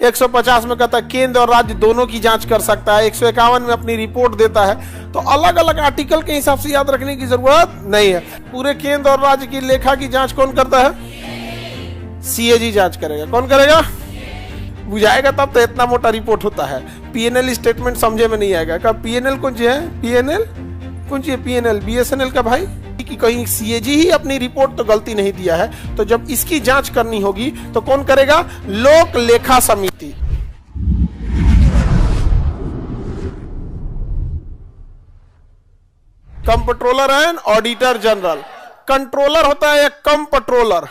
150 में कहता है केंद्र और राज्य दोनों की जांच कर सकता है, 151 में अपनी रिपोर्ट देता है। तो अलग अलग आर्टिकल के हिसाब से याद रखने की जरूरत नहीं है। पूरे केंद्र और राज्य की लेखा की जांच कौन करता है? सीएजी जांच करेगा। कौन करेगा? बुझाएगा तब तो इतना मोटा रिपोर्ट होता है। पीएनएल स्टेटमेंट समझे में नहीं आएगा। कब पीएनएल कौन सी है? पीएनएल कौन सी है? पीएनएल बीएसएनएल का भाई कि कहीं सीएजी ही अपनी रिपोर्ट तो गलती नहीं दिया है, तो जब इसकी जांच करनी होगी तो कौन करेगा? लोक लेखा समिति। Controller and auditor general. Controller होता है एक controller,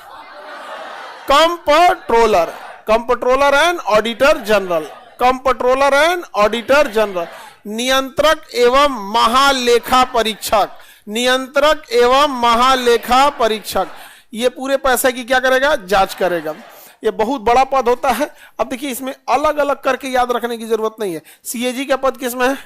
controller, controller and auditor general, controller and auditor general. नियंत्रक एवं महालेखा परीक्षक, नियंत्रक एवं महालेखा परीक्षक ये पूरे पैसे की क्या करेगा? जांच करेगा। ये बहुत बड़ा पद होता है। अब देखिए इसमें अलग अलग करके याद रखने की जरूरत नहीं है। सीएजी का पद किसमें है?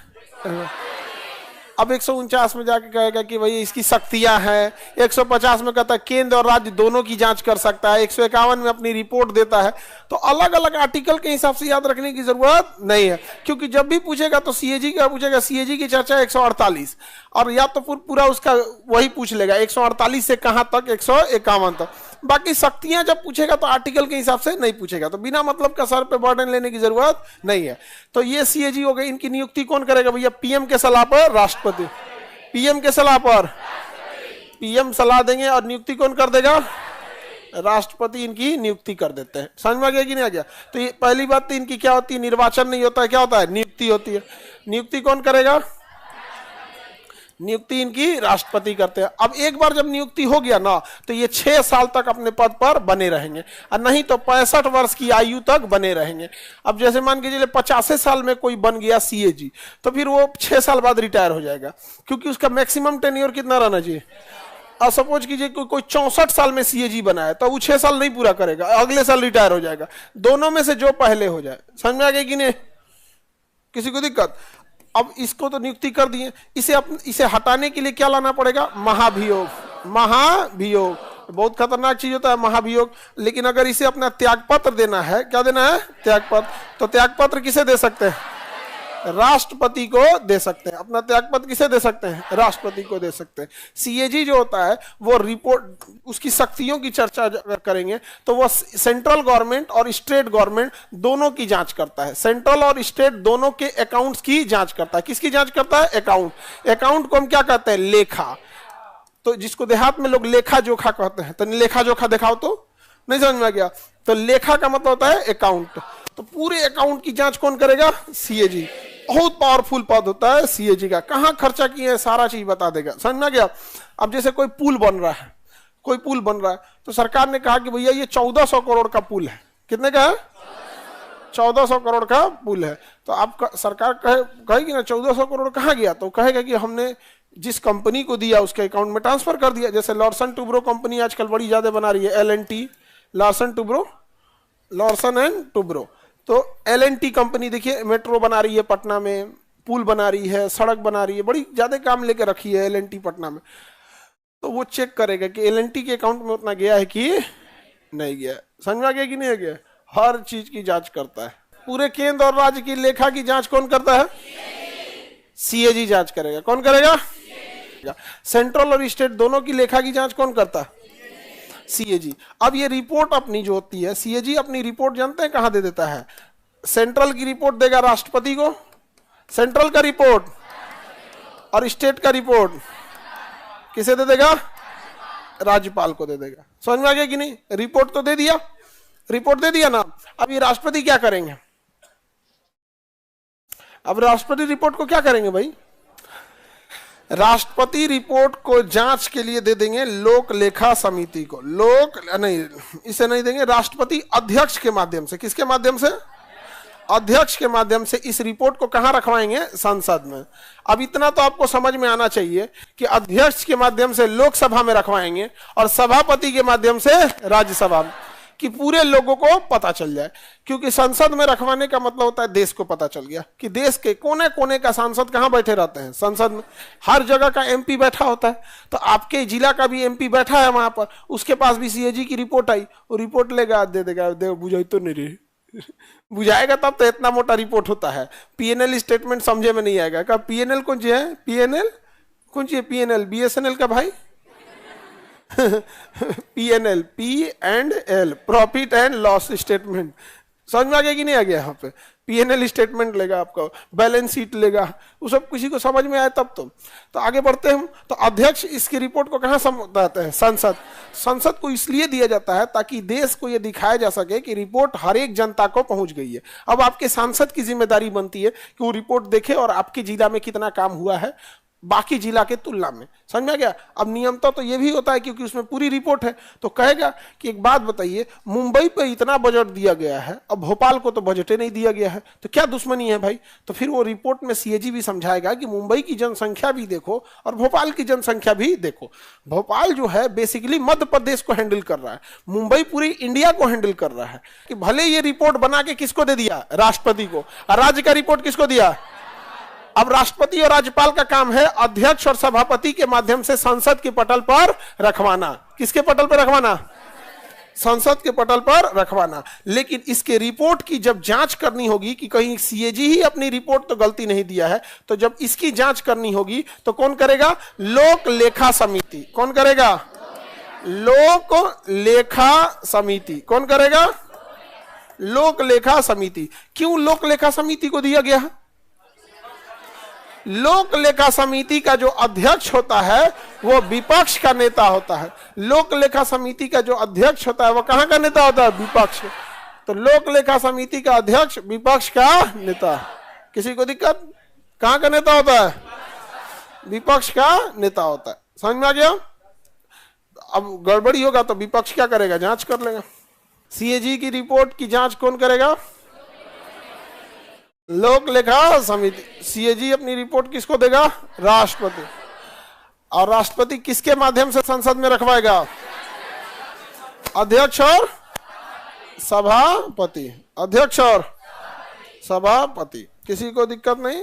अब 149 में जाके कहेगा कि भाई इसकी शक्तियां हैं। 150 में कहता है केंद्र और राज्य दोनों की जांच कर सकता है, 151 में अपनी रिपोर्ट देता है। तो अलग अलग आर्टिकल के हिसाब से याद रखने की जरूरत नहीं है, क्योंकि जब भी पूछेगा तो सीएजी का पूछेगा। सीएजी की चर्चा 148 और या तो पूरा उसका वही पूछ लेगा 148 से कहां तक? 151 तक। बाकी शक्तियां जब पूछेगा तो आर्टिकल के हिसाब से नहीं पूछेगा, तो बिना मतलब का सर पे बर्डन लेने की जरूरत नहीं है। तो ये सीएजी हो गए। इनकी नियुक्ति कौन करेगा भैया? पीएम के सलाह पर राष्ट्रपति, पीएम के सलाह पर पीएम सलाह देंगे और नियुक्ति कौन कर देगा? राष्ट्रपति इनकी नियुक्ति कर देते हैं। समझ में आ गया कि नहीं आ गया? तो ये पहली बात तो इनकी क्या होती है? निर्वाचन नहीं होता है, क्या होता है? नियुक्ति होती है। नियुक्ति कौन करेगा? नियुक्ति इनकी राष्ट्रपति करते हैं। अब एक बार जब नियुक्ति हो गया ना तो ये 6 साल तक अपने पद पर बने रहेंगे, और नहीं तो 65 वर्ष की आयु तक बने रहेंगे। अब जैसे मान के चलिए 85 साल में कोई बन गया सीएजी, तो फिर वो 6 साल बाद रिटायर हो जाएगा, क्योंकि उसका मैक्सिमम टेन्योर कितना रहना चाहिए? और सपोज कीजिए कोई 64 साल में सीएजी बना है तो वो 6 साल नहीं पूरा करेगा, अगले साल रिटायर हो जाएगा। दोनों में से जो पहले हो जाए। समझ में आ गया कि नहीं? किसी को दिक्कत? अब इसको तो नियुक्ति कर दिए, इसे हटाने के लिए क्या लाना पड़ेगा? महाभियोग। महाभियोग बहुत खतरनाक चीज होता है महाभियोग। लेकिन अगर इसे अपना त्यागपत्र देना है, क्या देना है? त्यागपत्र। तो त्यागपत्र किसे दे सकते हैं? राष्ट्रपति को दे सकते हैं। अपना त्यागपत्र किसे दे सकते हैं? राष्ट्रपति को दे सकते हैं। सीएजी जो होता है वो रिपोर्ट, उसकी शक्तियों की चर्चा अगर करेंगे तो वो सेंट्रल गवर्नमेंट और स्टेट गवर्नमेंट दोनों की जांच करता है। सेंट्रल और स्टेट दोनों के अकाउंट्स की जांच करता है। किसकी जांच करता है? अकाउंट। अकाउंट को हम क्या कहते हैं? लेखा। तो जिसको देहात में लोग लेखा जोखा कहते हैं, तो लेखा जोखा दिखाओ तो नहीं समझ में आ गया? तो लेखा का मतलब होता है अकाउंट। तो पूरे अकाउंट की जांच कौन करेगा? सीएजी। बहुत पावरफुल पद होता है सीएजी का। कहां खर्चा किए हैं सारा चीज बता देगा। समझ में आ गया? अब जैसे कोई पुल बन रहा है, कोई पुल बन रहा है, तो सरकार ने कहा कि भैया ये 1400 करोड़ का पुल है। कितने का है? 1400 करोड़ का पुल है। तो आप सरकार कहेगी ना 1400 करोड़ कहाँ गया? तो कहेगा कि हमने जिस कंपनी को दिया उसके अकाउंट में ट्रांसफर कर दिया। जैसे लार्सन टुब्रो कंपनी आजकल बड़ी ज्यादा बना रही है, L&T, Larsen Toubro, Larsen and Toubro. तो L&T कंपनी देखिए मेट्रो बना रही है पटना में, पुल बना रही है, सड़क बना रही है, बड़ी ज्यादा काम लेके रखी है L&T पटना में। तो वो चेक करेगा कि L&T के अकाउंट में उतना गया है कि नहीं गया। समझ में आ गया कि नहीं गया? हर चीज की जांच करता है। पूरे केंद्र और राज्य की लेखा की जांच कौन करता है? सीएजी जांच करेगा। कौन करेगा? सेंट्रल और स्टेट दोनों की लेखा की जांच कौन करता है? सीएजी। अब ये रिपोर्ट अपनी जो होती है, सीएजी अपनी रिपोर्ट जानते हैं कहां दे देता है? सेंट्रल की रिपोर्ट देगा राष्ट्रपति को, सेंट्रल का रिपोर्ट, और स्टेट का रिपोर्ट किसे दे देगा? राज्यपाल को दे देगा। समझ में आ गया कि नहीं? रिपोर्ट तो दे दिया, रिपोर्ट दे दिया ना। अब ये राष्ट्रपति क्या करेंगे? अब राष्ट्रपति रिपोर्ट को क्या करेंगे भाई? राष्ट्रपति रिपोर्ट को जांच के लिए दे देंगे लोक लेखा समिति को। इसे नहीं देंगे, राष्ट्रपति अध्यक्ष के माध्यम से। किसके माध्यम से? अध्यक्ष के माध्यम से इस रिपोर्ट को कहां रखवाएंगे? संसद में। अब इतना तो आपको समझ में आना चाहिए कि अध्यक्ष के माध्यम से लोकसभा में रखवाएंगे और सभापति के माध्यम से राज्यसभा में, कि पूरे लोगों को पता चल जाए। क्योंकि संसद में रखवाने का मतलब होता है देश को पता चल गया कि देश के कोने कोने का सांसद कहां बैठे रहते हैं? संसद में। हर जगह का एमपी बैठा होता है, तो आपके जिला का भी एमपी बैठा है वहां पर, उसके पास भी सीएजी की रिपोर्ट आई, वो रिपोर्ट लेगा, दे देगा, बुझाई तो नहीं रही, बुझाएगा तब तो इतना मोटा रिपोर्ट होता है। पीएनएल स्टेटमेंट समझे में नहीं आएगा। का पीएनएल कौन सी है? पीएनएल कौन सी है? पीएनएल बीएसएनएल का भाई PNL, P and L, profit and loss statement. समझ में आ गया कि नहीं आ गया? यहाँ पे पीएनएल स्टेटमेंट लेगा आपका, बैलेंस शीट लेगा, वो सब किसी को समझ में आए तब तो आगे बढ़ते हैं हम। तो अध्यक्ष इसकी रिपोर्ट को कहाँ समझाते हैं? संसद। संसद को इसलिए दिया जाता है ताकि देश को यह दिखाया जा सके कि रिपोर्ट हर एक जनता को पहुंच गई है। अब आपके सांसद की जिम्मेदारी बनती है कि वो रिपोर्ट देखे और आपके जिला में कितना काम हुआ है बाकी जिला के तुलना में। समझ में आ गया? अब नियमता तो ये भी होता है क्योंकि उसमें पूरी रिपोर्ट है। तो कहेगा कि एक बात बताइए, मुंबई पे इतना बजट दिया गया है, अब भोपाल को तो बजट ही नहीं दिया गया है, तो क्या दुश्मनी है भाई? तो फिर वो रिपोर्ट में सीएजी भी समझाएगा कि मुंबई की जनसंख्या भी देखो और भोपाल की जनसंख्या भी देखो। भोपाल जो है बेसिकली मध्य प्रदेश को हैंडल कर रहा है, मुंबई पूरी इंडिया को हैंडल कर रहा है। कि भले ये रिपोर्ट बना के किसको दे दिया? राष्ट्रपति को। और राज्य का रिपोर्ट किसको दिया? अब राष्ट्रपति और राज्यपाल का काम है अध्यक्ष और सभापति के माध्यम से संसद के पटल पर रखवाना। किसके पटल पर रखवाना? संसद के पटल पर रखवाना। लेकिन इसके रिपोर्ट की जब जांच करनी होगी कि कहीं सीएजी ही अपनी रिपोर्ट तो गलती नहीं दिया है, तो जब इसकी जांच करनी होगी तो कौन करेगा? लोक लेखा समिति। कौन करेगा? लोक लेखा समिति। कौन करेगा? लोक लेखा समिति। क्यों लोक लेखा समिति को दिया गया? लोक लेखा समिति का जो अध्यक्ष होता है वो विपक्ष का नेता होता है। लोक लेखा समिति का जो अध्यक्ष होता है वो कहां का नेता होता है? विपक्ष। तो लोक लेखा समिति का अध्यक्ष विपक्ष का नेता। किसी को दिक्कत? कहां का नेता होता है? विपक्ष का नेता होता है। समझ में आ गया? अब गड़बड़ी होगा तो विपक्ष क्या करेगा? जांच कर लेगा। सीएजी की रिपोर्ट की जांच कौन करेगा? लोक लेखा समिति। सीएजी अपनी रिपोर्ट किसको देगा? राष्ट्रपति। और राष्ट्रपति किसके माध्यम से संसद में रखवाएगा? अध्यक्ष और सभापति। अध्यक्ष और सभापति। किसी को दिक्कत नहीं?